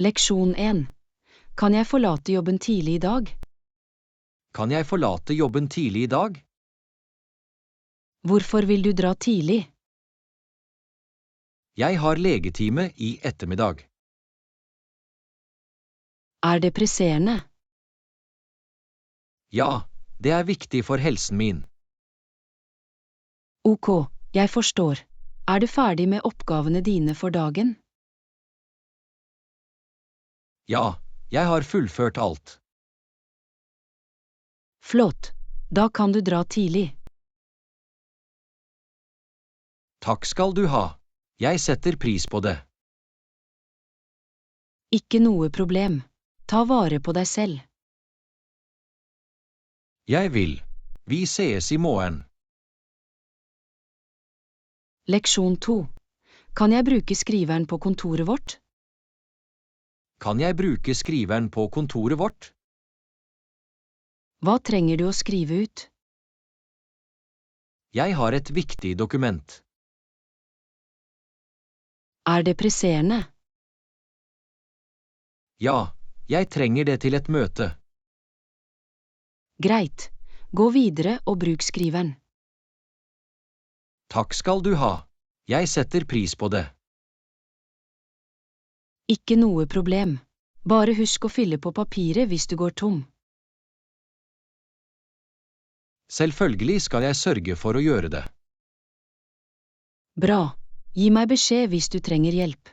Leksjon 1. Kan jeg forlate jobben tidlig i dag? Kan jeg forlate jobben tidlig i dag? Hvorfor vil du dra tidlig? Jeg har legetime i ettermiddag. Er det presserende? Ja, det er viktig for helsen min. Ok, jeg forstår. Er du ferdig med oppgavene dine for dagen? Ja, jeg har fullført alt. Flott, da kan du dra tidlig. Takk skal du ha. Jeg setter pris på det. Ikke noe problem. Ta vare på deg selv. Jeg vil. Vi sees i morgen. Leksjon 2. Kan jeg bruke skriveren på kontoret vårt? Kan jeg bruke skriveren på kontoret vårt? Hva trenger du å skrive ut? Jeg har et viktig dokument. Er det presserende? Ja, jeg trenger det til et møte. Greit, gå videre og bruk skriveren. Takk skal du ha. Jeg setter pris på det. Ikke noe problem. Bare husk å fylle på papiret hvis du går tom. Selvfølgelig skal jeg sørge for å gjøre det. Bra. Gi meg beskjed hvis du trenger hjelp.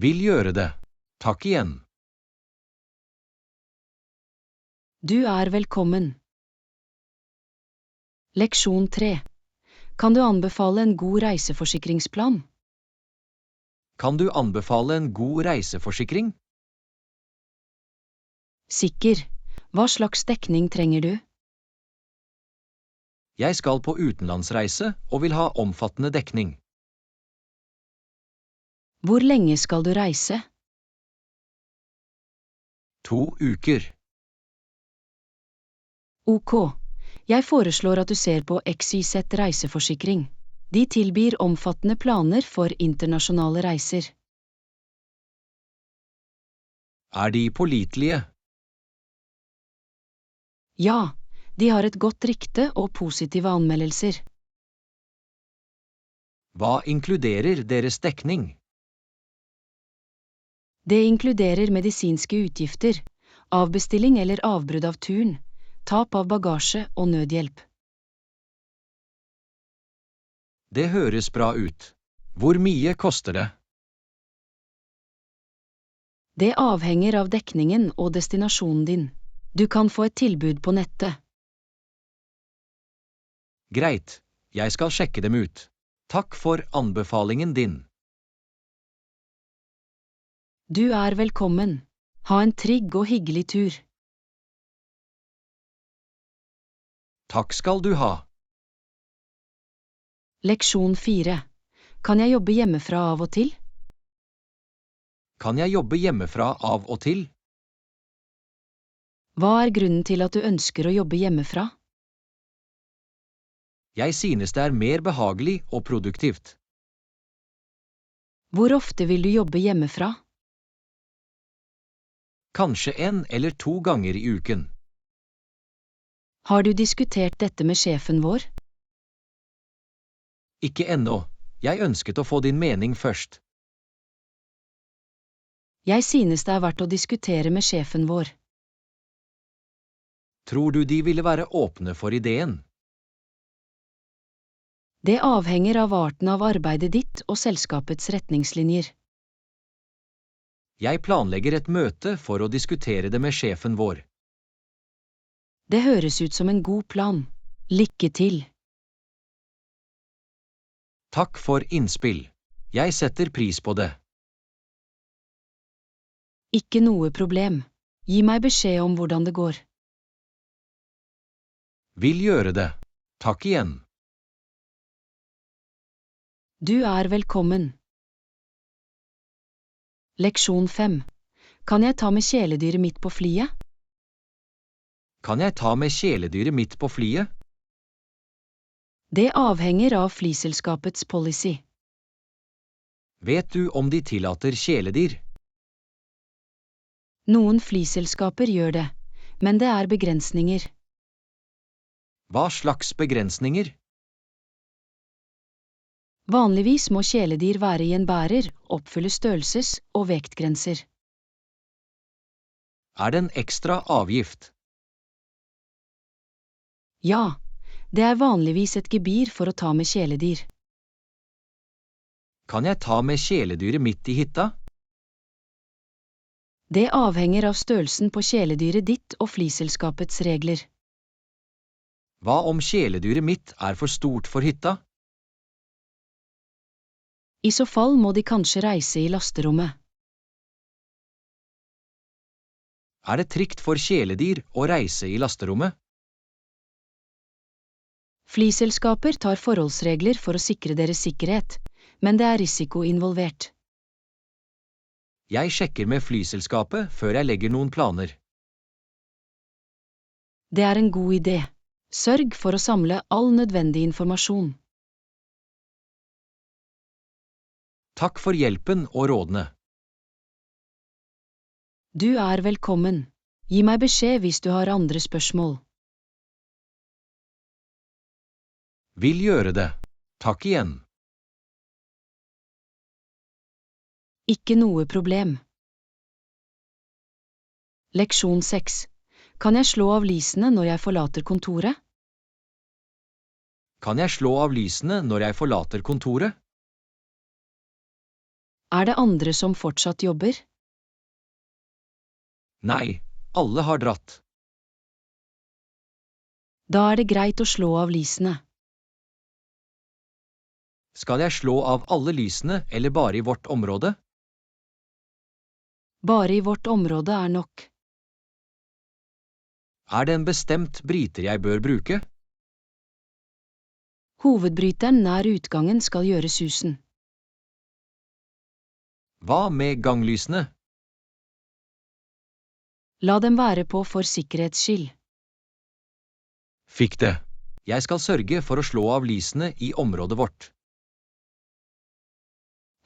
Vil gjøre det. Takk igjen. Du er velkommen. Leksjon 3. Kan du anbefale en god reiseforsikringsplan? Kan du anbefale en god reiseforsikring? Sikker. Hva slags dekning trenger du? Jeg skal på utenlandsreise og vil ha omfattende dekning. Hvor lenge skal du reise? 2 uker. Ok. Jeg foreslår at du ser på XYZ reiseforsikring. De tilbyr omfattende planer for internasjonale reiser. Er de pålitelige? Ja, de har et godt rykte og positive anmeldelser. Hva inkluderer deres dekning? Det inkluderer medisinske utgifter, avbestilling eller avbrudd av turen, tap av bagasje og nødhjelp. Det høres bra ut. Hvor mye koster det? Det avhenger av dekningen og destinasjonen din. Du kan få et tilbud på nettet. Greit, jeg skal sjekke dem ut. Takk for anbefalingen din. Du er velkommen. Ha en trygg og hyggelig tur. Takk skal du ha. Leksjon 4. Kan jeg jobbe hjemmefra av og til? Kan jeg jobbe hjemmefra av og til? Hva er grunnen til at du ønsker å jobbe hjemmefra? Jeg synes det er mer behagelig og produktivt. Hvor ofte vil du jobbe hjemmefra? Kanskje 1 eller 2 ganger i uken. Har du diskutert dette med sjefen vår? Ikke ennå. Jeg ønsket å få din mening først. Jeg synes det er verdt å diskutere med sjefen vår. Tror du de ville være åpne for ideen? Det avhenger av arten av arbeidet ditt og selskapets retningslinjer. Jeg planlegger et møte for å diskutere det med sjefen vår. Det høres ut som en god plan. Lykke til! Takk for innspill. Jeg setter pris på det. Ikke noe problem. Gi meg beskjed om hvordan det går. Vil gjøre det. Takk igjen. Du er velkommen. Leksjon 5. Kan jeg ta med kjæledyret mitt på flyet? Kan jeg ta med kjæledyret mitt på flyet? Det avhenger av flyselskapets policy. Vet du om de tillater kjæledyr? Noen flyselskaper gjør det, men det er begrensninger. Hva slags begrensninger? Vanligvis må kjæledyr være i en bærer, oppfylle størrelses- og vektgrenser. Er det en ekstra avgift? Ja, det er vanligvis et gebyr for å ta med kjæledyr. Kan jeg ta med kjæledyret mitt i hytta? Det avhenger av størrelsen på kjæledyret ditt og flyselskapets regler. Hva om kjæledyret mitt er for stort for hytta? I så fall må de kanskje reise i lasterommet. Er det trygt for kjæledyr å reise i lasterommet? Flyselskaper tar forholdsregler for å sikre deres sikkerhet, men det er risiko involvert. Jeg sjekker med flyselskapet før jeg legger noen planer. Det er en god idé. Sørg for å samle all nødvendig informasjon. Takk for hjelpen og rådene. Du er velkommen. Gi meg beskjed hvis du har andre spørsmål. Vil gjøre det. Takk igjen. Ikke noe problem. Leksjon 6. Kan jeg slå av lysene når jeg forlater kontoret? Kan jeg slå av lysene når jeg forlater kontoret? Er det andre som fortsatt jobber? Nei, alle har dratt. Da er det greit å slå av lysene. Skal jeg slå av alle lysene eller bare i vårt område? Bare i vårt område er nok. Er det en bestemt bryter jeg bør bruke? Hovedbryteren nær utgangen skal gjøre susen. Hva med ganglysene? La dem være på for sikkerhets skyld. Fikk det. Jeg skal sørge for å slå av lysene i området vårt.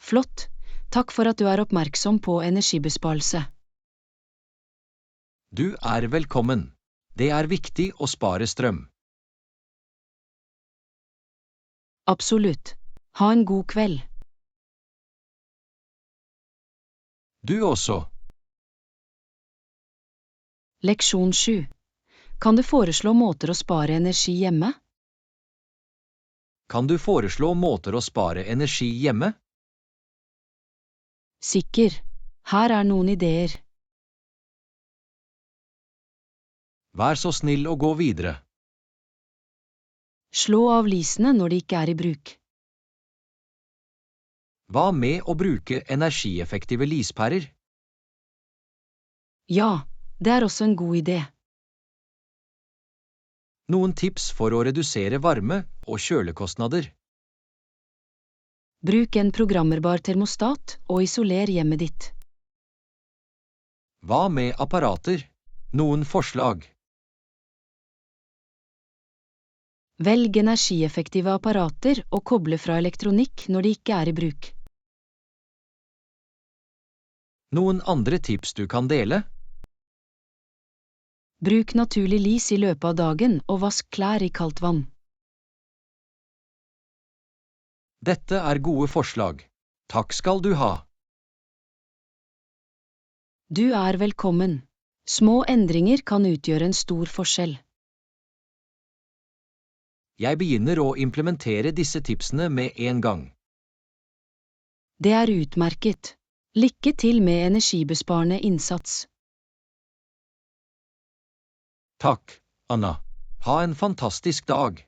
Flott. Takk for at du er oppmerksom på energibesparelse. Du er velkommen. Det er viktig å spare strøm. Absolutt. Ha en god kveld. Du også. Leksjon 7. Kan du foreslå måter å spare energi hjemme? Kan du foreslå måter å spare energi hjemme? Sikker. Her er noen ideer. Vær så snill å gå videre. Slå av lysene når de ikke er i bruk. Hva med å bruke energieffektive lyspærer? Ja, det er også en god idé. Noen tips for å redusere varme- og kjølekostnader. Bruk en programmerbar termostat og isoler hjemmet ditt. Hva med apparater? Noen forslag? Velg energieffektive apparater og koble fra elektronikk når de ikke er i bruk. Noen andre tips du kan dele? Bruk naturlig lys i løpet av dagen og vask klær i kaldt vann. Dette er gode forslag. Takk skal du ha. Du er velkommen. Små endringer kan utgjøre en stor forskjell. Jeg begynner å implementere disse tipsene med en gang. Det er utmerket. Lykke til med energibesparende innsats. Takk, Anna. Ha en fantastisk dag.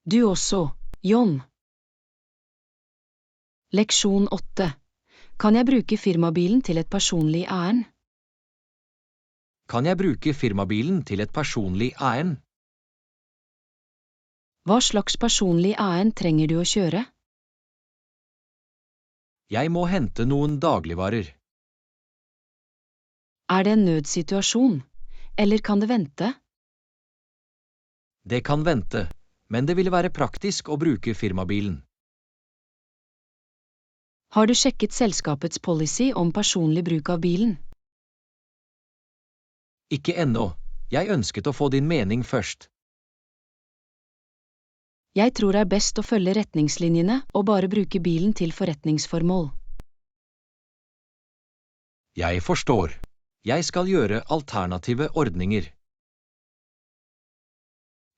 Du også, John. Leksjon 8. Kan jeg bruke firmabilen til et personlig ærend? Kan jeg bruke firmabilen til et personlig ærend? Hva slags personlig ærend trenger du å kjøre? Jeg må hente noen dagligvarer. Er det en nødsituasjon, eller kan det vente? Det kan vente, men det vil være praktisk å bruke firmabilen. Har du sjekket selskapets policy om personlig bruk av bilen? Ikke ennå. Jeg ønsket å få din mening først. Jeg tror det er best å følge retningslinjene og bare bruke bilen til forretningsformål. Jeg forstår. Jeg skal gjøre alternative ordninger.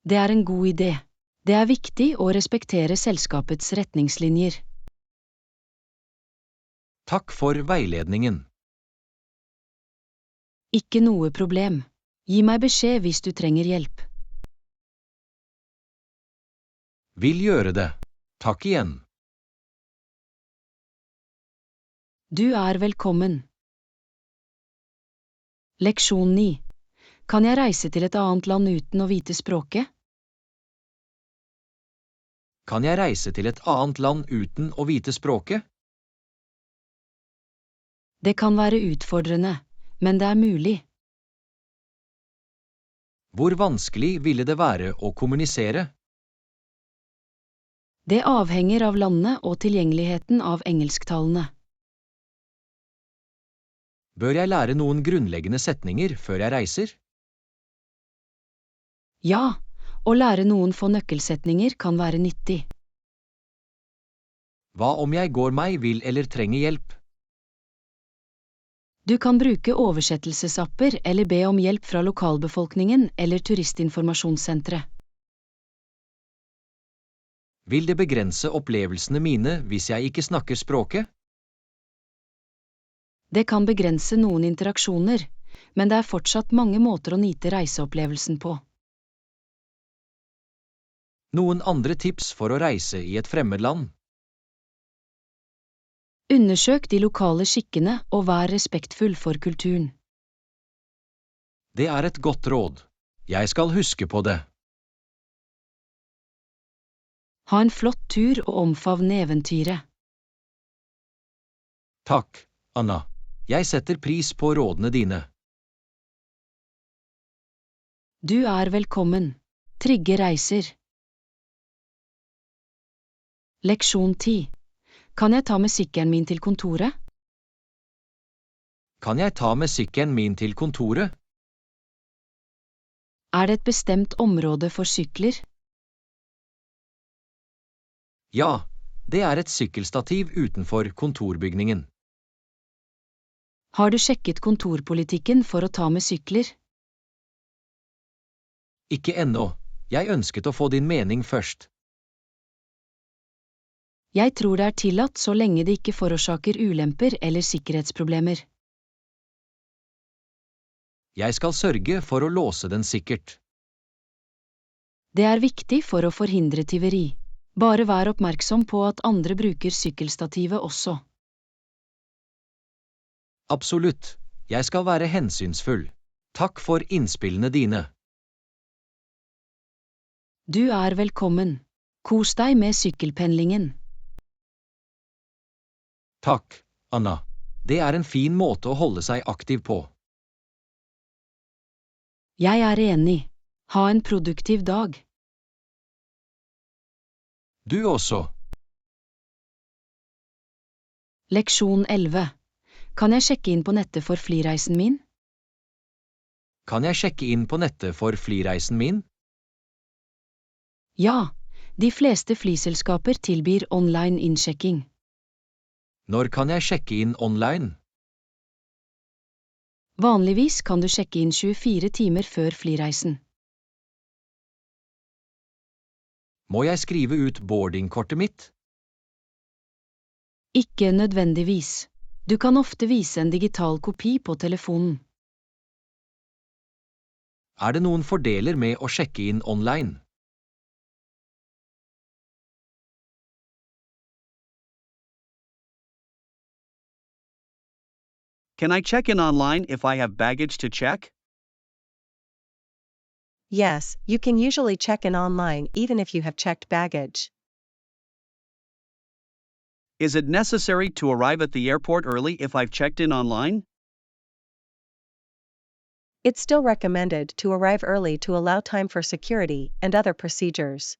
Det er en god idé. Det er viktig å respektere selskapets retningslinjer. Takk for veiledningen. Ikke noe problem. Gi meg beskjed hvis du trenger hjelp. Vil gjøre det. Takk igjen. Du er velkommen. Leksjon 9. Kan jeg reise til et annet land uten å vite språket? Kan jeg reise til et annet land uten å vite språket? Det kan være utfordrende, men det er mulig. Hvor vanskelig ville det være å kommunisere? Det avhenger av landet og tilgjengeligheten av engelsktalende. Bør jeg lære noen grunnleggende setninger før jeg reiser? Ja, å lære noen få nøkkelsetninger kan være nyttig. Hva om jeg går meg vill eller trenger hjelp? Du kan bruke oversettelsesapper eller be om hjelp fra lokalbefolkningen eller turistinformasjonssentre. Vil det begrense opplevelsene mine hvis jeg ikke snakker språket? Det kan begrense noen interaksjoner, men det er fortsatt mange måter å nyte reiseopplevelsen på. Noen andre tips for å reise i et fremmedland? Undersøk de lokale skikkene og vær respektfull for kulturen. Det er et godt råd. Jeg skal huske på det. Ha en flott tur og omfavne eventyret. Takk, Anna. Jeg setter pris på rådene dine. Du er velkommen. Trygge reiser. Leksjon 10. Kan jeg ta med sykkelen min til kontoret? Kan jeg ta med sykkelen min til kontoret? Er det et bestemt område for sykler? Ja, det er et sykkelstativ utenfor kontorbygningen. Har du sjekket kontorpolitikken for å ta med sykler? Ikke ennå. Jeg ønsket å få din mening først. Jeg tror det er tillatt så lenge det ikke forårsaker ulemper eller sikkerhetsproblemer. Jeg skal sørge for å låse den sikkert. Det er viktig for å forhindre tyveri. Bare vær oppmerksom på at andre bruker sykkelstativet også. Absolutt. Jeg skal være hensynsfull. Takk for innspillene dine. Du er velkommen. Kos deg med sykkelpendlingen. Takk, Anna. Det er en fin måte å holde seg aktiv på. Jeg er enig. Ha en produktiv dag. Du også. Leksjon 11. Kan jeg sjekke inn på nettet for flyreisen min? Kan jeg sjekke inn på nettet for flyreisen min? Ja, de fleste flyselskaper tilbyr online innsjekking. Når kan jeg sjekke inn online? Vanligvis kan du sjekke inn 24 timer før flyreisen. Må jeg skrive ut boardingkortet mitt? Ikke nødvendigvis. Du kan ofte vise en digital kopi på telefonen. Er det noen fordeler med å sjekke inn online? Can I check in online if I have baggage to check? Yes, you can usually check in online even if you have checked baggage. Is it necessary to arrive at the airport early if I've checked in online? It's still recommended to arrive early to allow time for security and other procedures.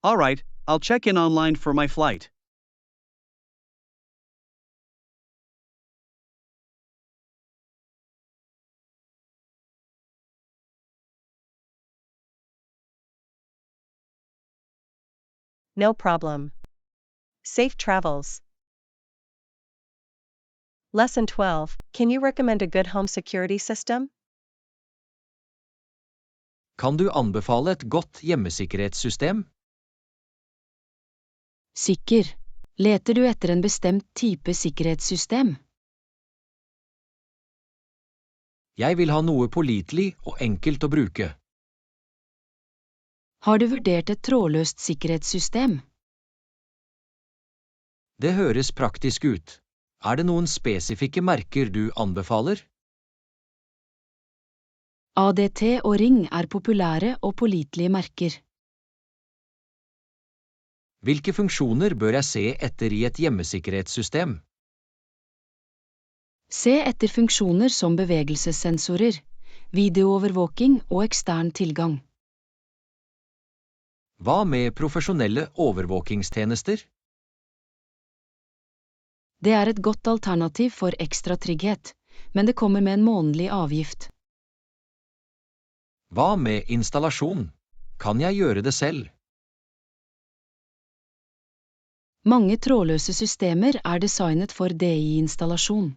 All right, I'll check in online for my flight. No problem. Safe travels. Lesson 12. Can you recommend a good home security system? Kan du anbefale et godt hjemmesikkerhetssystem? Sikker. Leter du etter en bestemt type sikkerhetssystem? Jeg vil ha noe pålitelig og enkelt å bruke. Har du vurdert et trådløst sikkerhetssystem? Det høres praktisk ut. Er det noen spesifikke merker du anbefaler? ADT og Ring er populære og pålitelige merker. Hvilke funksjoner bør jeg se etter i et hjemmesikkerhetssystem? Se etter funksjoner som bevegelsessensorer, videoovervåking og ekstern tilgang. Hva med profesjonelle overvåkingstjenester? Det er et godt alternativ for ekstra trygghet, men det kommer med en månedlig avgift. Hva med installasjon? Kan jeg gjøre det selv? Mange trådløse systemer er designet for DI-installasjon.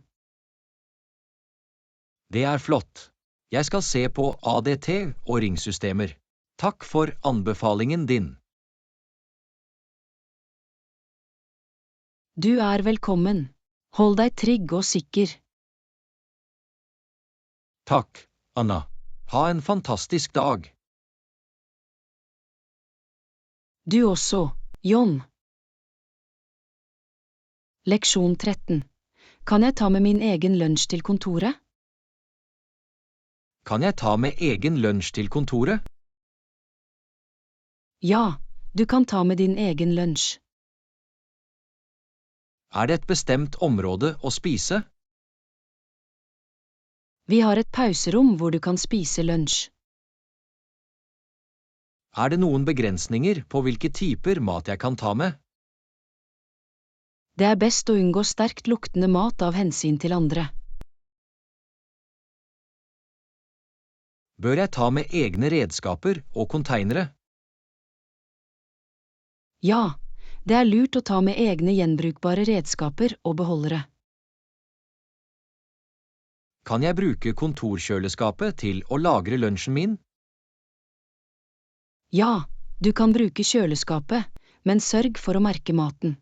Det er flott. Jeg skal se på ADT og ringsystemer. Takk for anbefalingen din. Du er velkommen. Hold deg trygg og sikker. Takk, Anna. Ha en fantastisk dag. Du også, John. Leksjon 13. Kan jeg ta med min egen lunsj til kontoret? Kan jeg ta med egen lunsj til kontoret? Ja, du kan ta med din egen lunsj. Er det et bestemt område å spise? Vi har et pauserom hvor du kan spise lunsj. Er det noen begrensninger på hvilke typer mat jeg kan ta med? Det er best å unngå sterkt luktende mat av hensyn til andre. Bør jeg ta med egne redskaper og konteinere? Ja, det er lurt å ta med egne gjenbrukbare redskaper og beholdere. Kan jeg bruke kontorkjøleskapet til å lagre lunsjen min? Ja, du kan bruke kjøleskapet, men sørg for å merke maten.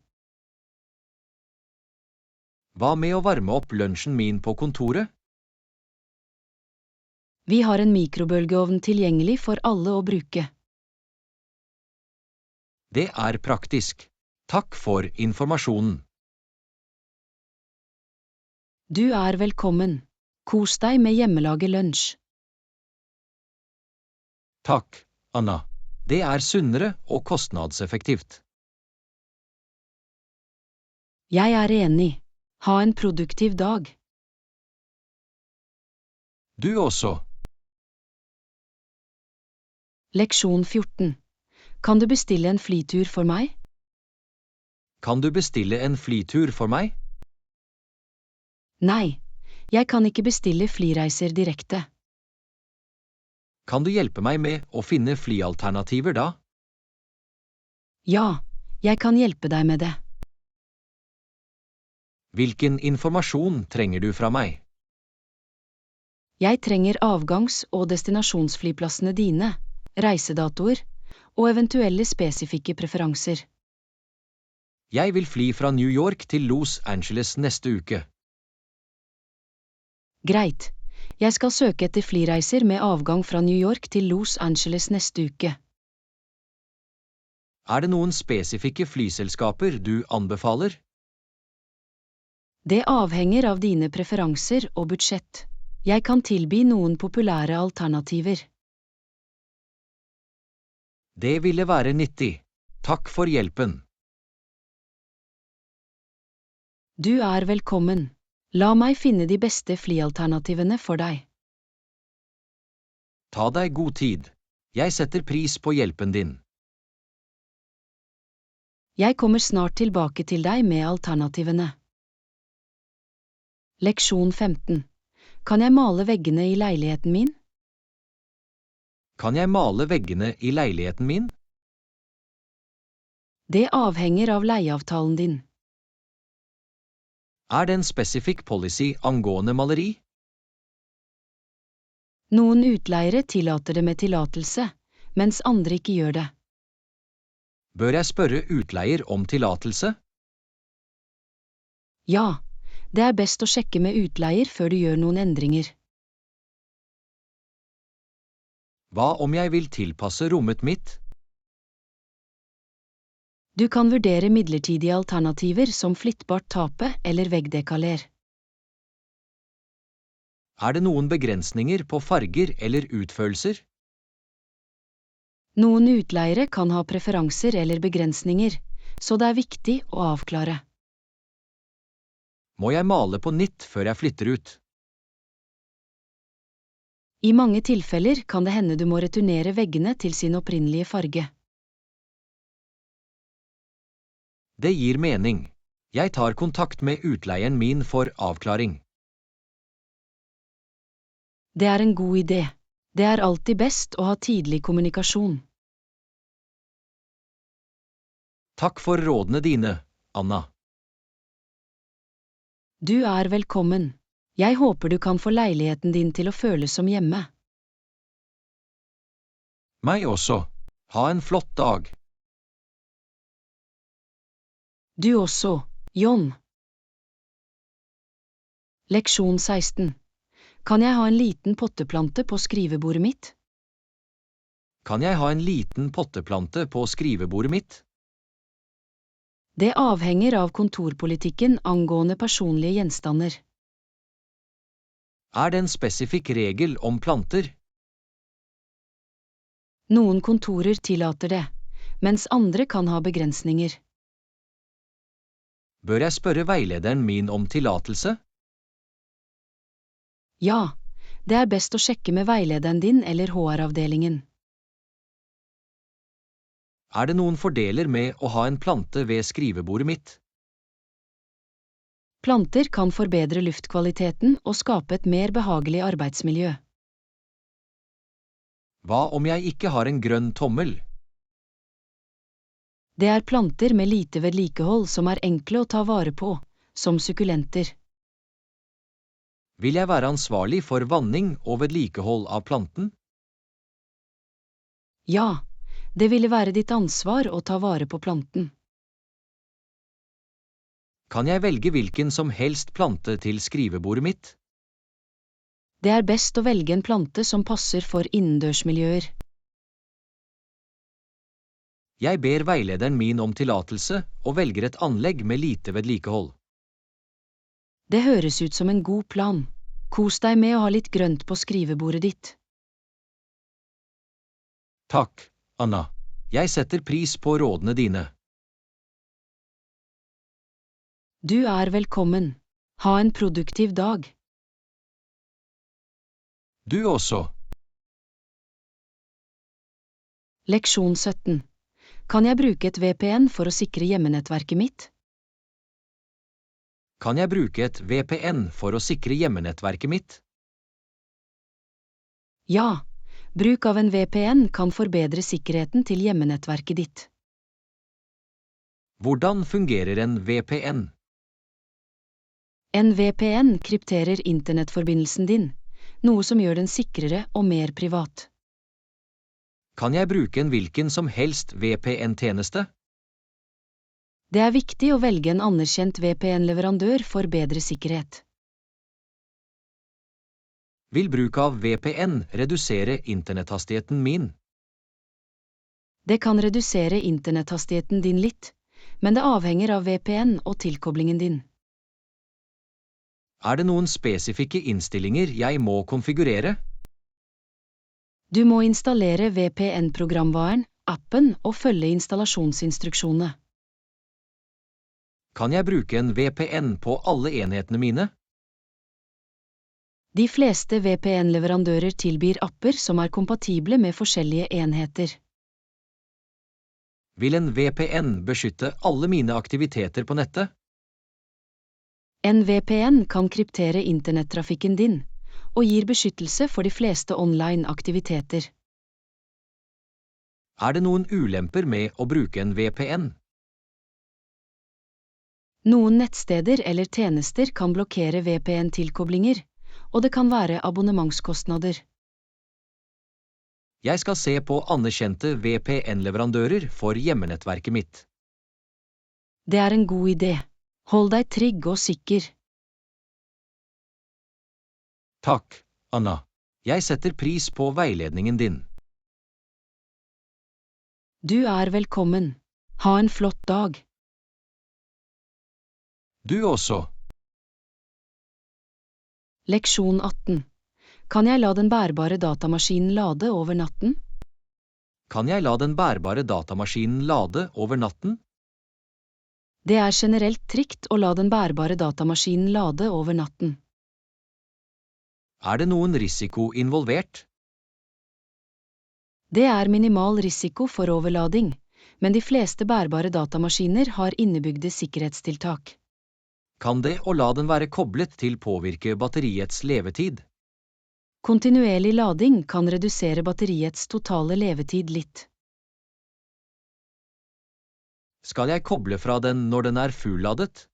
Hva med å varme opp lunsjen min på kontoret? Vi har en mikrobølgeovn tilgjengelig for alle å bruke. Det er praktisk. Takk for informasjonen. Du er velkommen. Kos deg med hjemmelaget lunsj. Takk, Anna. Det er sunnere og kostnadseffektivt. Jeg er enig. Ha en produktiv dag. Du også. Leksjon 14. Kan du bestille en flytur for meg? Kan du bestille en flytur for meg? Nei, jeg kan ikke bestille flyreiser direkte. Kan du hjelpe meg med å finne flyalternativer da? Ja, jeg kan hjelpe deg med det. Hvilken informasjon trenger du fra meg? Jeg trenger avgangs- og destinasjonsflyplassene dine, reisedatoer og eventuelle spesifikke preferanser. Jeg vil fly fra New York til Los Angeles neste uke. Greit, jeg skal søke etter flyreiser med avgang fra New York til Los Angeles neste uke. Er det noen spesifikke flyselskaper du anbefaler? Det avhenger av dine preferanser og budsjett. Jeg kan tilby noen populære alternativer. Det ville være nyttig. Takk for hjelpen. Du er velkommen. La meg finne de beste flyalternativene for deg. Ta deg god tid. Jeg setter pris på hjelpen din. Jeg kommer snart tilbake til deg med alternativene. Leksjon 15. Kan jeg male veggene i leiligheten min? Kan jeg male veggene i leiligheten min? Det avhenger av leieavtalen din. Er det en spesifikk policy angående maleri? Noen utleiere tillater det med tillatelse, mens andre ikke gjør det. Bør jeg spørre utleier om tillatelse? Ja, det er best å sjekke med utleier før du gjør noen endringer. Hva om jeg vil tilpasse rommet mitt? Du kan vurdere midlertidige alternativer som flyttbart tape eller veggdekaler. Er det noen begrensninger på farger eller utførelser? Noen utleiere kan ha preferanser eller begrensninger, så det er viktig å avklare. Må jeg male på nytt før jeg flytter ut? I mange tilfeller kan det hende du må returnere veggene til sin opprinnelige farge. Det gir mening. Jeg tar kontakt med utleieren min for avklaring. Det er en god idé. Det er alltid best å ha tidlig kommunikasjon. Takk for rådene dine, Anna. Du er velkommen. Jeg håper du kan få leiligheten din til å føles som hjemme. Meg også. Ha en flott dag. Du også, John. Leksjon 16. Kan jeg ha en liten potteplante på skrivebordet mitt? Kan jeg ha en liten potteplante på skrivebordet mitt? Det avhenger av kontorpolitikken angående personlige gjenstander. Er det en spesifikk regel om planter? Noen kontorer tillater det, mens andre kan ha begrensninger. Bør jeg spørre veilederen min om tillatelse? Ja, det er best å sjekke med veilederen din eller HR-avdelingen. Er det noen fordeler med å ha en plante ved skrivebordet mitt? Planter kan forbedre luftkvaliteten og skape et mer behagelig arbeidsmiljø. Hva om jeg ikke har en grønn tommel? Det er planter med lite vedlikehold som er enkle å ta vare på, som sukkulenter. Vil jeg være ansvarlig for vanning og vedlikehold av planten? Ja, det ville være ditt ansvar å ta vare på planten. Kan jeg velge hvilken som helst plante til skrivebordet mitt? Det er best å velge en plante som passer for innendørsmiljøer. Jeg ber veilederen min om tillatelse og velger et anlegg med lite vedlikehold. Det høres ut som en god plan. Kos deg med å ha litt grønt på skrivebordet ditt. Takk, Anna. Jeg setter pris på rådene dine. Du er velkommen. Ha en produktiv dag. Du også. Leksjon 17. Kan jeg bruke et VPN for å sikre hjemmenettverket mitt? Kan jeg bruke et VPN for å sikre hjemmenettverket mitt? Ja, bruk av en VPN kan forbedre sikkerheten til hjemmenettverket ditt. Hvordan fungerer en VPN? En VPN krypterer internettforbindelsen din, noe som gjør den sikrere og mer privat. Kan jeg bruke en hvilken som helst VPN-tjeneste? Det er viktig å velge en anerkjent VPN-leverandør for bedre sikkerhet. Vil bruk av VPN redusere internetthastigheten min? Det kan redusere internetthastigheten din litt, men det avhenger av VPN og tilkoblingen din. Er det noen spesifikke innstillinger jeg må konfigurere? Du må installere VPN-programvaren, appen og følge installasjonsinstruksjonene. Kan jeg bruke en VPN på alle enhetene mine? De fleste VPN-leverandører tilbyr apper som er kompatible med forskjellige enheter. Vil en VPN beskytte alle mine aktiviteter på nettet? En VPN kan kryptere internettrafikken din, og gir beskyttelse for de fleste online-aktiviteter. Er det noen ulemper med å bruke en VPN? Noen nettsteder eller tjenester kan blokkere VPN-tilkoblinger, og det kan være abonnementskostnader. Jeg skal se på anerkjente VPN-leverandører for hjemmenettverket mitt. Det er en god idé. Hold deg trygg og sikker. Takk, Anna. Jeg setter pris på veiledningen din. Du er velkommen. Ha en flott dag. Du også. Leksjon 18. Kan jeg la den bærbare datamaskinen lade over natten? Kan jeg la den bærbare datamaskinen lade over natten? Det er generelt trygt å la den bærbare datamaskinen lade over natten. Er det noen risiko involvert? Det er minimal risiko for overlading, men de fleste bærbare datamaskiner har innebygde sikkerhetstiltak. Kan det å la den være koblet til påvirke batteriets levetid? Kontinuerlig lading kan redusere batteriets totale levetid litt. Skal jeg koble fra den når den er fulladet?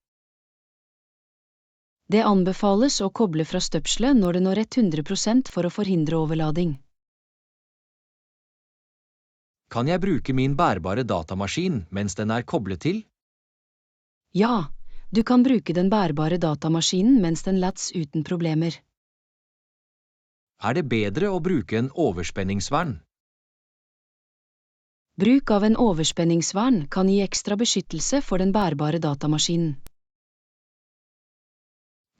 Det anbefales å koble fra støpselet når det når 100% for å forhindre overlading. Kan jeg bruke min bærbare datamaskin mens den er koblet til? Ja, du kan bruke den bærbare datamaskinen mens den lads uten problemer. Er det bedre å bruke en overspenningsvern? Bruk av en overspenningsvern kan gi ekstra beskyttelse for den bærbare datamaskinen.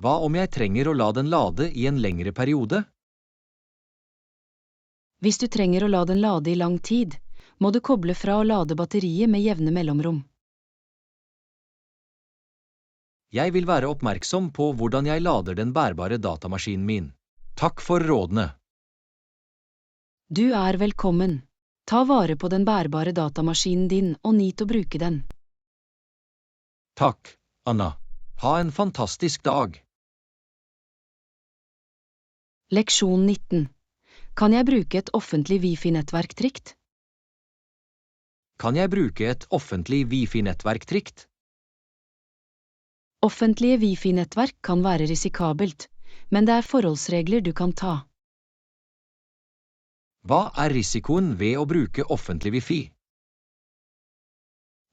Hva om jeg trenger å la den lade i en lengre periode? Hvis du trenger å la den lade i lang tid, må du koble fra og lade batteriet med jevne mellomrom. Jeg vil være oppmerksom på hvordan jeg lader den bærbare datamaskinen min. Takk for rådene. Du er velkommen. Ta vare på den bærbare datamaskinen din og nyt å bruke den. Takk, Anna. Ha en fantastisk dag. Leksjon 19. Kan jeg bruke et offentlig Wi-Fi-nettverk trygt? Kan jeg bruke et offentlig Wi-Fi-nettverk trygt? Offentlige Wi-Fi-nettverk kan være risikabelt, men det er forholdsregler du kan ta. Hva er risikoen ved å bruke offentlig Wi-Fi?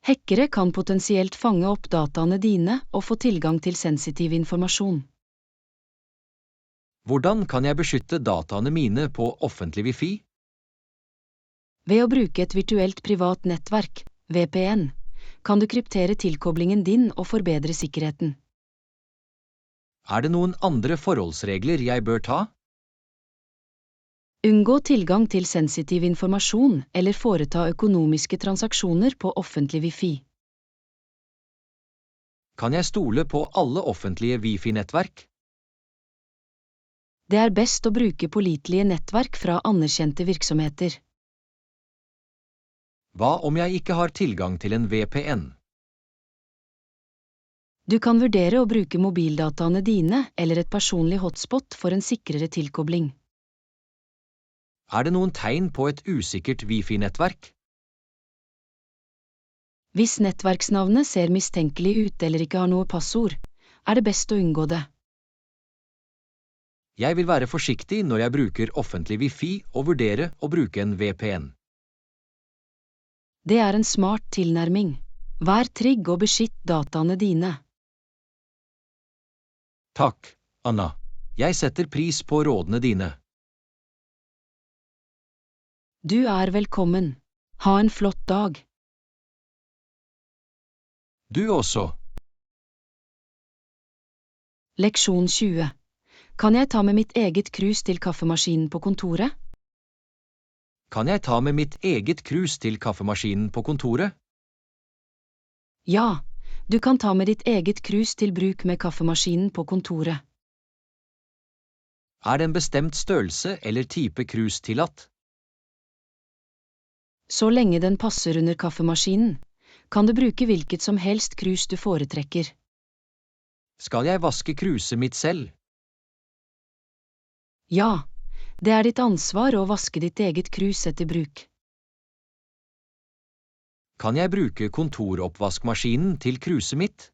Hackere kan potensielt fange opp dataene dine og få tilgang til sensitiv informasjon. Hvordan kan jeg beskytte dataene mine på offentlig Wi-Fi? Ved å bruke et virtuelt privat nettverk, VPN, kan du kryptere tilkoblingen din og forbedre sikkerheten. Er det noen andre forholdsregler jeg bør ta? Unngå tilgang til sensitiv informasjon eller foreta økonomiske transaksjoner på offentlig Wi-Fi. Kan jeg stole på alle offentlige Wi-Fi-nettverk? Det er best å bruke pålitelige nettverk fra anerkjente virksomheter. Hva om jeg ikke har tilgang til en VPN? Du kan vurdere å bruke mobildataene dine eller et personlig hotspot for en sikrere tilkobling. Er det noen tegn på et usikkert Wi-Fi-nettverk? Hvis nettverksnavnet ser mistenkelig ut eller ikke har noe passord, er det best å unngå det. Jeg vil være forsiktig når jeg bruker offentlig Wi-Fi og vurdere å bruke en VPN. Det er en smart tilnærming. Vær trygg og beskytt dataene dine. Takk, Anna. Jeg setter pris på rådene dine. Du er velkommen. Ha en flott dag. Du også. Leksjon 20. Kan jeg ta med mitt eget krus til kaffemaskinen på kontoret? Kan jeg ta med mitt eget krus til kaffemaskinen på kontoret? Ja, du kan ta med ditt eget krus til bruk med kaffemaskinen på kontoret. Er det en bestemt størrelse eller type krus tillatt? Så lenge den passer under kaffemaskinen, kan du bruke hvilket som helst krus du foretrekker. Skal jeg vaske kruset mitt selv? Ja, det er ditt ansvar å vaske ditt eget krus etter bruk. Kan jeg bruke kontoroppvaskmaskinen til kruset mitt?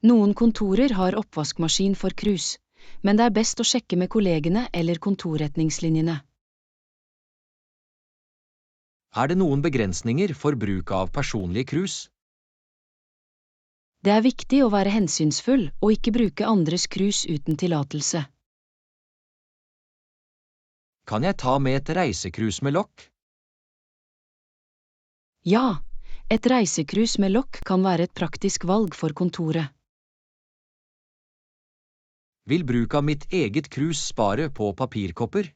Noen kontorer har oppvaskmaskin for krus, men det er best å sjekke med kollegene eller kontorretningslinjene. Er det noen begrensninger for bruk av personlige krus? Det er viktig å være hensynsfull og ikke bruke andres krus uten tillatelse. Kan jeg ta med et reisekrus med lokk? Ja, et reisekrus med lokk kan være et praktisk valg for kontoret. Vil bruk av mitt eget krus spare på papirkopper?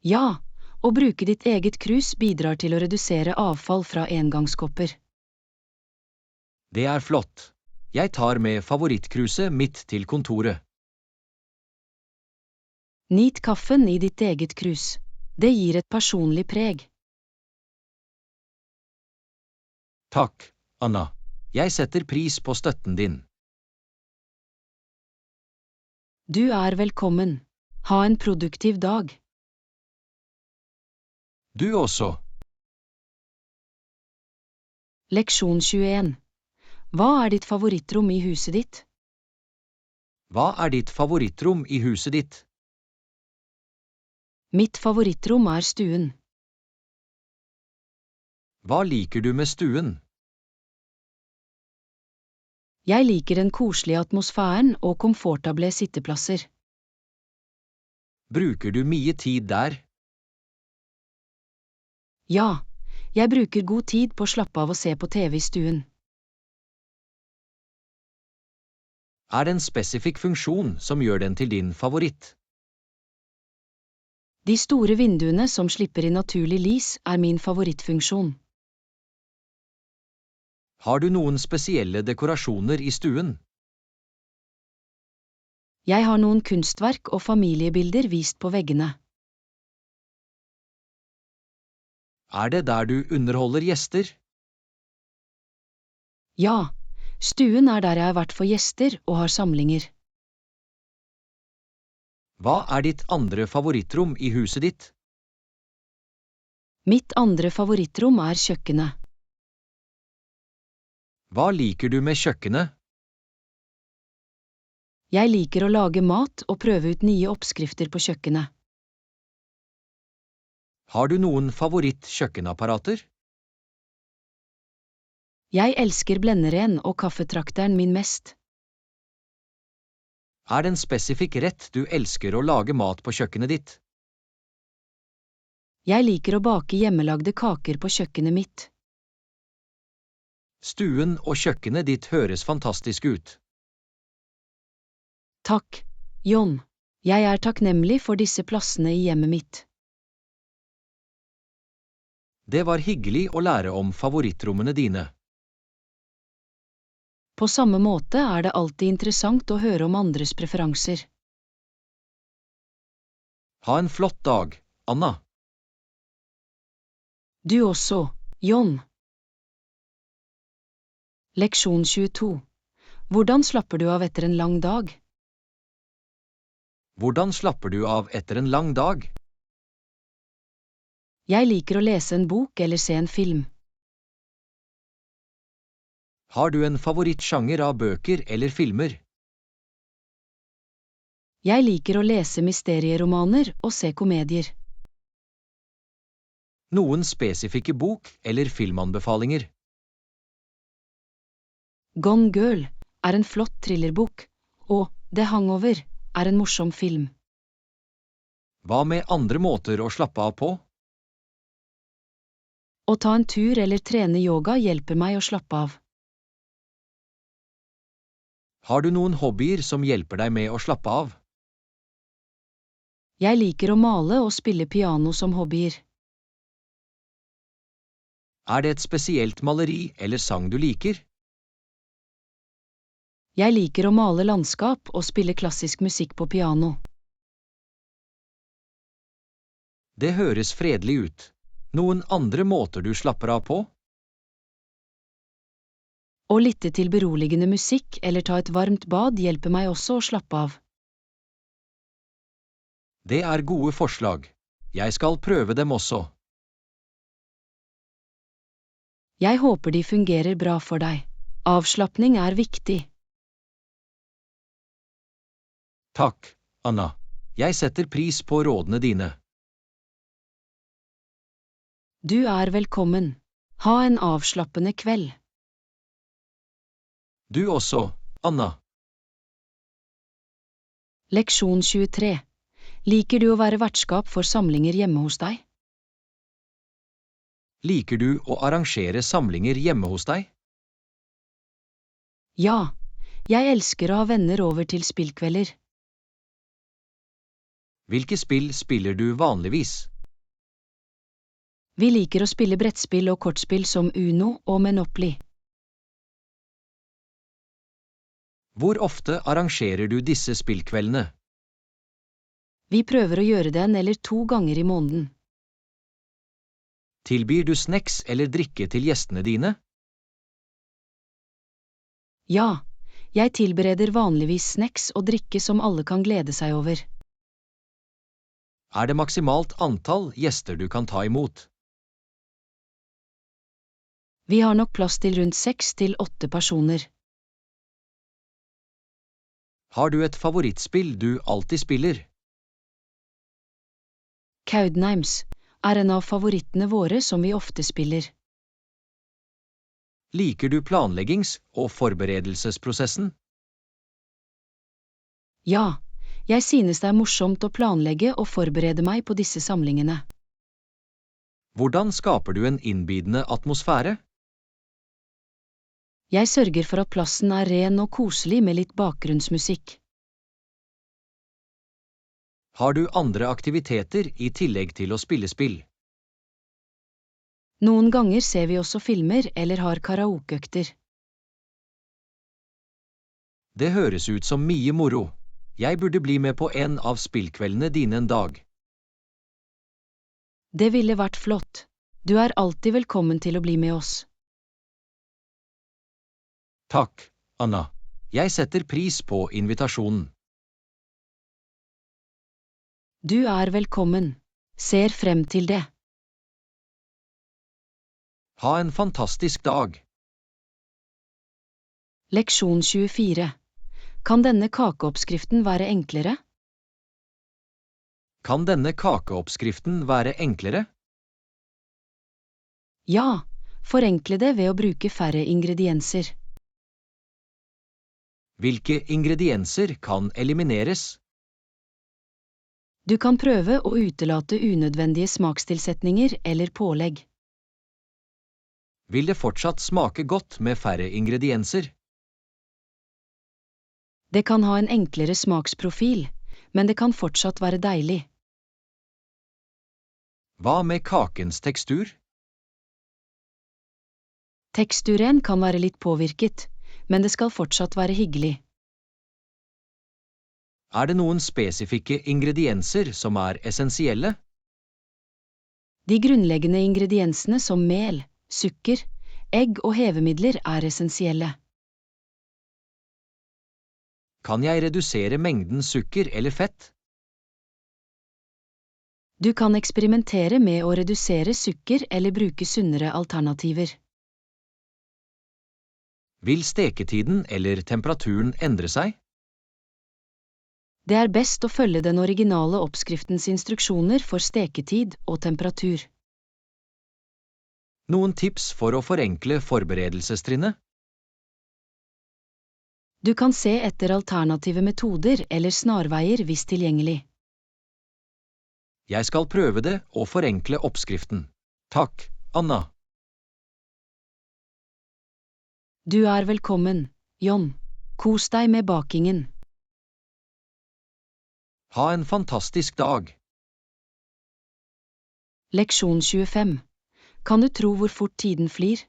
Ja, å bruke ditt eget krus bidrar til å redusere avfall fra engangskopper. Det er flott. Jeg tar med favorittkruset mitt til kontoret. Nyt kaffen i ditt eget krus. Det gir et personlig preg. Takk, Anna. Jeg setter pris på støtten din. Du er velkommen. Ha en produktiv dag. Du også. Leksjon 21. Hva er ditt favorittrom i huset ditt? Hva er ditt favorittrom i huset ditt? Mitt favorittrom er stuen. Hva liker du med stuen? Jeg liker den koselige atmosfæren og komfortable sitteplasser. Bruker du mye tid der? Ja, jeg bruker god tid på å slappe av og se på TV i stuen. Er det en spesifikk funksjon som gjør den til din favoritt? De store vinduene som slipper inn naturlig lys er min favorittfunksjon. Har du noen spesielle dekorasjoner i stuen? Jeg har noen kunstverk og familiebilder vist på veggene. Er det der du underholder gjester? Ja, stuen er der jeg har vært for gjester og har samlinger. Hva er ditt andre favorittrom i huset ditt? Mitt andre favorittrom er kjøkkenet. Hva liker du med kjøkkenet? Jeg liker å lage mat og prøve ut nye oppskrifter på kjøkkenet. Har du noen favoritt-kjøkkenapparater? Jeg elsker blenderen og kaffetrakteren min mest. Er det en spesifikk rett du elsker å lage mat på kjøkkenet ditt? Jeg liker å bake hjemmelagde kaker på kjøkkenet mitt. Stuen og kjøkkenet ditt høres fantastisk ut. Takk, John. Jeg er takknemlig for disse plassene i hjemmet mitt. Det var hyggelig å lære om favorittrommene dine. På samme måte er det alltid interessant å høre om andres preferanser. Ha en flott dag, Anna. Du også, John. Leksjon 22. Hvordan slapper du av etter en lang dag? Hvordan slapper du av etter en lang dag? Jeg liker å lese en bok eller se en film. Har du en favorittsjanger av bøker eller filmer? Jeg liker å lese mysterieromaner og se komedier. Noen spesifikke bok- eller filmanbefalinger? Gone Girl er en flott thrillerbok, og The Hangover er en morsom film. Hva med andre måter å slappe av på? Å ta en tur eller trene yoga hjelper meg å slappe av. Har du noen hobbyer som hjelper deg med å slappe av? Jeg liker å male og spille piano som hobbyer. Er det et spesielt maleri eller sang du liker? Jeg liker å male landskap og spille klassisk musikk på piano. Det høres fredelig ut. Noen andre måter du slapper av på? Å lytte til beroligende musikk eller ta et varmt bad hjelper meg også å slappe av. Det er gode forslag. Jeg skal prøve dem også. Jeg håper de fungerer bra for deg. Avslapning er viktig. Takk, Anna. Jeg setter pris på rådene dine. Du er velkommen. Ha en avslappende kveld. Du også, Anna. Leksjon 23. Liker du å være vertskap for samlinger hjemme hos deg? Liker du å arrangere samlinger hjemme hos deg? Ja, jeg elsker å ha venner over til spillkvelder. Hvilke spill spiller du vanligvis? Vi liker å spille brettspill og kortspill som Uno og Monopoly. Hvor ofte arrangerer du disse spillkveldene? Vi prøver å gjøre det 1 eller 2 ganger i måneden. Tilbyr du snacks eller drikke til gjestene dine? Ja, jeg tilbereder vanligvis snacks og drikke som alle kan glede seg over. Er det maksimalt antall gjester du kan ta imot? Vi har nok plass til rundt 6 til 8 personer. Har du et favorittspill du alltid spiller? Codenames er en av favorittene våre som vi ofte spiller. Liker du planleggings- og forberedelsesprosessen? Ja, jeg synes det er morsomt å planlegge og forberede meg på disse samlingene. Hvordan skaper du en innbydende atmosfære? Jeg sørger for at plassen er ren og koselig med litt bakgrunnsmusikk. Har du andre aktiviteter i tillegg til å spille spill? Noen ganger ser vi også filmer eller har karaokeøkter. Det høres ut som mye moro. Jeg burde bli med på en av spillkveldene dine en dag. Det ville vært flott. Du er alltid velkommen til å bli med oss. Takk, Anna. Jeg setter pris på invitasjonen. Du er velkommen. Ser frem til det. Ha en fantastisk dag. Leksjon 24. Kan denne kakeoppskriften være enklere? Kan denne kakeoppskriften være enklere? Ja, forenkle det ved å bruke færre ingredienser. Hvilke ingredienser kan elimineres? Du kan prøve å utelate unødvendige smakstilsetninger eller pålegg. Vil det fortsatt smake godt med færre ingredienser? Det kan ha en enklere smaksprofil, men det kan fortsatt være deilig. Hva med kakens tekstur? Teksturen kan være litt påvirket, men det skal fortsatt være hyggelig. Er det noen spesifikke ingredienser som er essensielle? De grunnleggende ingrediensene som mel, sukker, egg og hevemidler er essensielle. Kan jeg redusere mengden sukker eller fett? Du kan eksperimentere med å redusere sukker eller bruke sunnere alternativer. Vil steketiden eller temperaturen endre seg? Det er best å følge den originale oppskriftens instruksjoner for steketid og temperatur. Noen tips for å forenkle forberedelsestrinnet? Du kan se etter alternative metoder eller snarveier hvis tilgjengelig. Jeg skal prøve det og forenkle oppskriften. Takk, Anna. Du er velkommen, John. Kos deg med bakingen. Ha en fantastisk dag. Leksjon 25. Kan du tro hvor fort tiden flyr?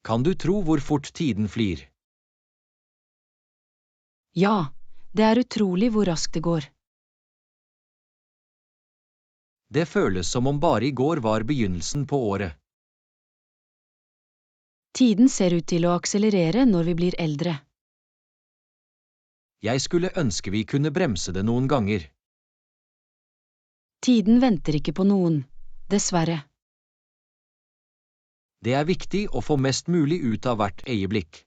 Kan du tro hvor fort tiden flyr? Ja, det er utrolig hvor raskt det går. Det føles som om bare i går var begynnelsen på året. Tiden ser ut til å akselerere når vi blir eldre. Jeg skulle ønske vi kunne bremse det noen ganger. Tiden venter ikke på noen, dessverre. Det er viktig å få mest mulig ut av hvert øyeblikk.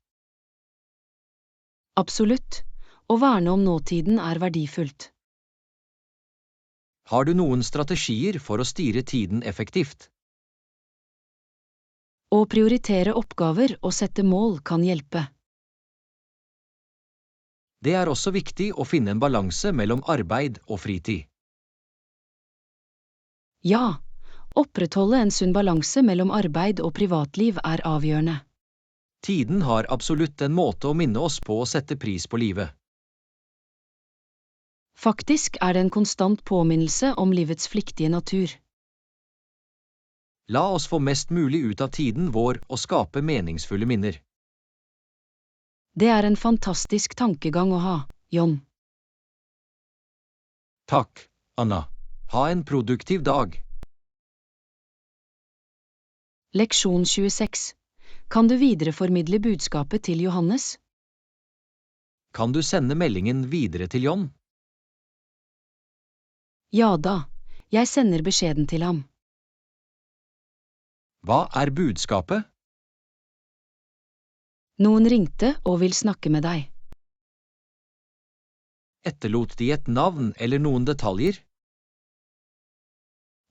Absolutt. Å verne om nåtiden er verdifullt. Har du noen strategier for å styre tiden effektivt? Å prioritere oppgaver og sette mål kan hjelpe. Det er også viktig å finne en balanse mellom arbeid og fritid. Ja, opprettholde en sunn balanse mellom arbeid og privatliv er avgjørende. Tiden har absolutt en måte å minne oss på å sette pris på livet. Faktisk er det en konstant påminnelse om livets flyktige natur. La oss få mest mulig ut av tiden vår og skape meningsfulle minner. Det er en fantastisk tankegang å ha, John. Takk, Anna. Ha en produktiv dag. Leksjon 26. Kan du videreformidle budskapet til Johannes? Kan du sende meldingen videre til John? Ja da, jeg sender beskjeden til ham. Hva er budskapet? Noen ringte og vil snakke med deg. Etterlot de et navn eller noen detaljer?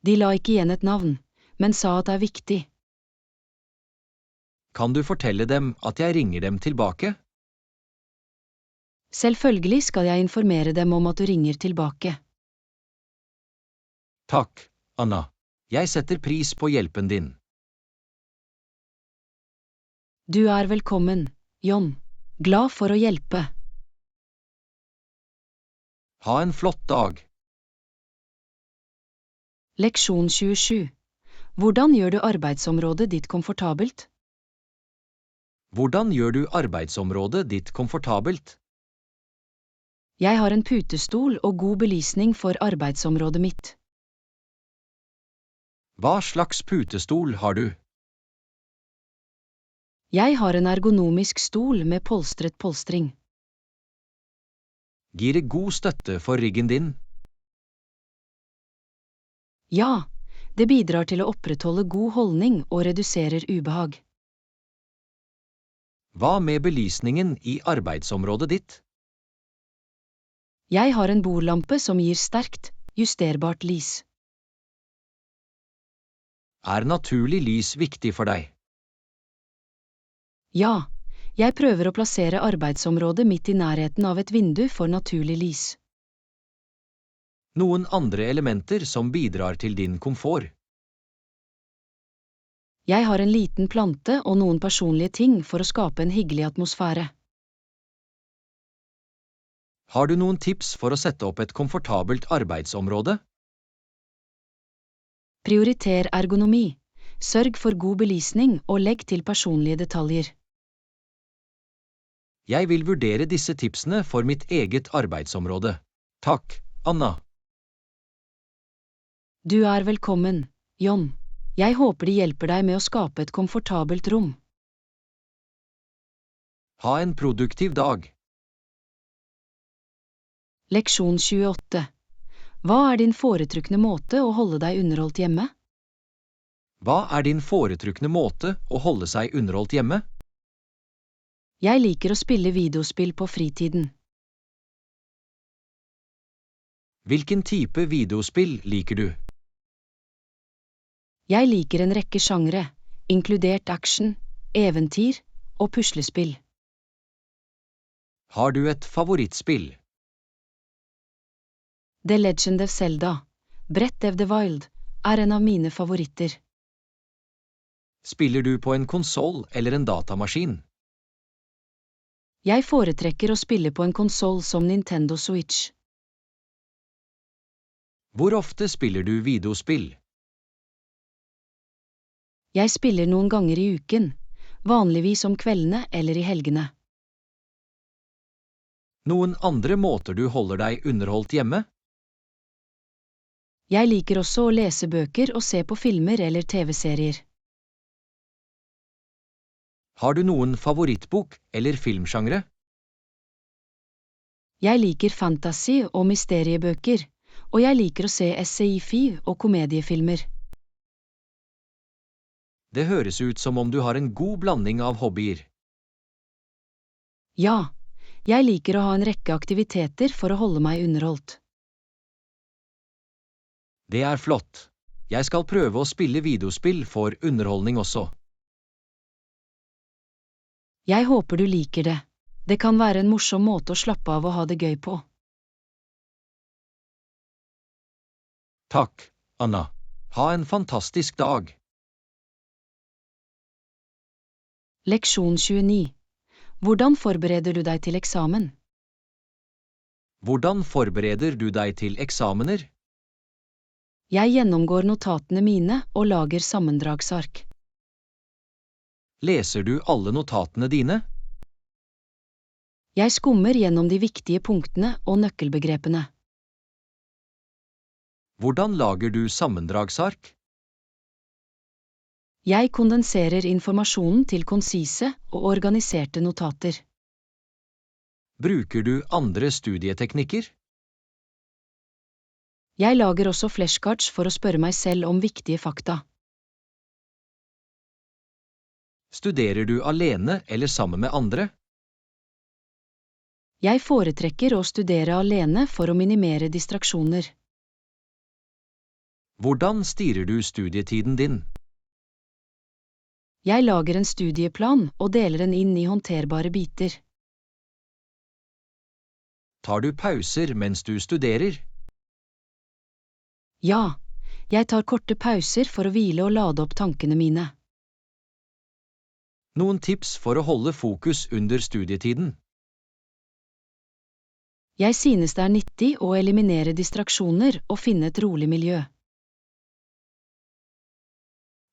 De la ikke igjen et navn, men sa at det er viktig. Kan du fortelle dem at jeg ringer dem tilbake? Selvfølgelig skal jeg informere dem om at du ringer tilbake. Takk, Anna. Jeg setter pris på hjelpen din. Du er velkommen, John. Glad for å hjelpe. Ha en flott dag. Leksjon 27. Hvordan gjør du arbeidsområdet ditt komfortabelt? Hvordan gjør du arbeidsområdet ditt komfortabelt? Jeg har en putestol og god belysning for arbeidsområdet mitt. Hva slags putestol har du? Jeg har en ergonomisk stol med polstret polstring. Gir det god støtte for ryggen din? Ja, det bidrar til å opprettholde god holdning og reduserer ubehag. Hva med belysningen i arbeidsområdet ditt? Jeg har en bordlampe som gir sterkt, justerbart lys. Er naturlig lys viktig for deg? Ja, jeg prøver å plassere arbeidsområdet mitt i nærheten av et vindu for naturlig lys. Noen andre elementer som bidrar til din komfort? Jeg har en liten plante og noen personlige ting for å skape en hyggelig atmosfære. Har du noen tips for å sette opp et komfortabelt arbeidsområde? Prioriter ergonomi. Sørg for god belysning og legg til personlige detaljer. Jeg vil vurdere disse tipsene for mitt eget arbeidsområde. Takk, Anna. Du er velkommen, John. Jeg håper de hjelper deg med å skape et komfortabelt rom. Ha en produktiv dag. Leksjon 28. Hva er din foretrukne måte å holde deg underholdt hjemme? Hva er din foretrukne måte å holde seg underholdt hjemme? Jeg liker å spille videospill på fritiden. Hvilken type videospill liker du? Jeg liker en rekke sjangre, inkludert action, eventyr og puslespill. Har du et favorittspill? The Legend of Zelda, Breath of the Wild, er en av mine favoritter. Spiller du på en konsoll eller en datamaskin? Jeg foretrekker å spille på en konsoll som Nintendo Switch. Hvor ofte spiller du videospill? Jeg spiller noen ganger i uken, vanligvis om kveldene eller i helgene. Noen andre måter du holder deg underholdt hjemme? Jeg liker også å lese bøker og se på filmer eller TV-serier. Har du noen favorittbok eller filmsjangre? Jeg liker fantasy og mysteriebøker, og jeg liker å se sci-fi og komediefilmer. Det høres ut som om du har en god blanding av hobbyer. Ja, jeg liker å ha en rekke aktiviteter for å holde meg underholdt. Det er flott. Jeg skal prøve å spille videospill for underholdning også. Jeg håper du liker det. Det kan være en morsom måte å slappe av og ha det gøy på. Takk, Anna. Ha en fantastisk dag. Leksjon 29. Hvordan forbereder du deg til eksamen? Hvordan forbereder du deg til eksamener? Jeg gjennomgår notatene mine og lager sammendragsark. Leser du alle notatene dine? Jeg skummer gjennom de viktige punktene og nøkkelbegrepene. Hvordan lager du sammendragsark? Jeg kondenserer informasjonen til konsise og organiserte notater. Bruker du andre studieteknikker? Jeg lager også flashcards for å spørre meg selv om viktige fakta. Studerer du alene eller sammen med andre? Jeg foretrekker å studere alene for å minimere distraksjoner. Hvordan styrer du studietiden din? Jeg lager en studieplan og deler den inn i håndterbare biter. Tar du pauser mens du studerer? Ja, jeg tar korte pauser for å hvile og lade opp tankene mine. Noen tips for å holde fokus under studietiden? Jeg synes det er nyttig å eliminere distraksjoner og finne et rolig miljø.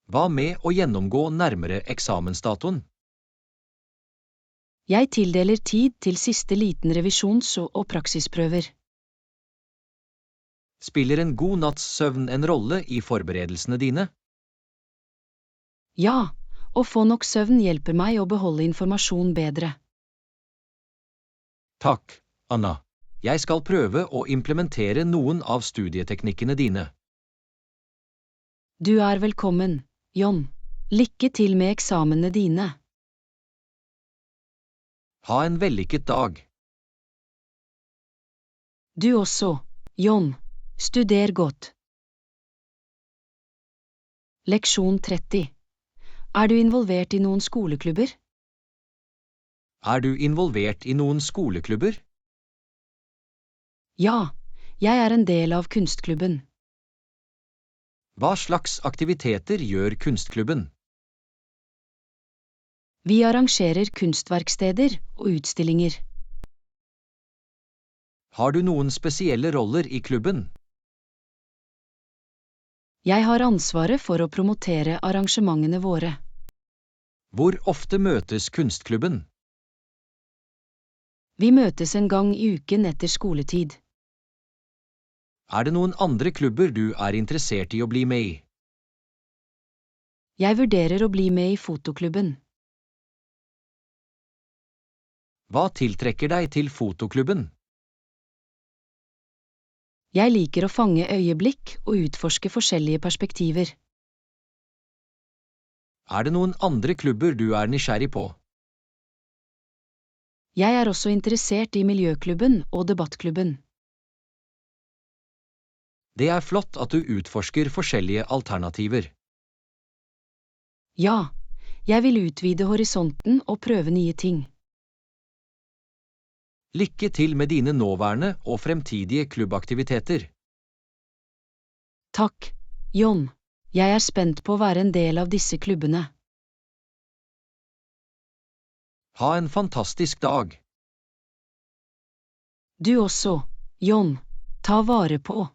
Hva med å gjennomgå nærmere eksamensdatoen? Jeg tildeler tid til siste liten revisjons- og praksisprøver. Spiller en god natts søvn en rolle i forberedelsene dine? Ja, å få nok søvn hjelper meg å beholde informasjon bedre. Takk, Anna. Jeg skal prøve å implementere noen av studieteknikkene dine. Du er velkommen, John. Lykke til med eksamene dine. Ha en vellykket dag. Du også, John. Studer godt. Leksjon 30. Er du involvert i noen skoleklubber? Er du involvert i noen skoleklubber? Ja, jeg er en del av kunstklubben. Hva slags aktiviteter gjør kunstklubben? Vi arrangerer kunstverksteder og utstillinger. Har du noen spesielle roller i klubben? Jeg har ansvaret for å promotere arrangementene våre. Hvor ofte møtes kunstklubben? Vi møtes en gang i uken etter skoletid. Er det noen andre klubber du er interessert i å bli med i? Jeg vurderer å bli med i fotoklubben. Hva tiltrekker deg til fotoklubben? Jeg liker å fange øyeblikk og utforske forskjellige perspektiver. Er det noen andre klubber du er nysgjerrig på? Jeg er også interessert i miljøklubben og debattklubben. Det er flott at du utforsker forskjellige alternativer. Ja, jeg vil utvide horisonten og prøve nye ting. Lykke til med dine nåværende og fremtidige klubbaktiviteter. Takk, John. Jeg er spent på å være en del av disse klubbene. Ha en fantastisk dag. Du også, John. Ta vare på.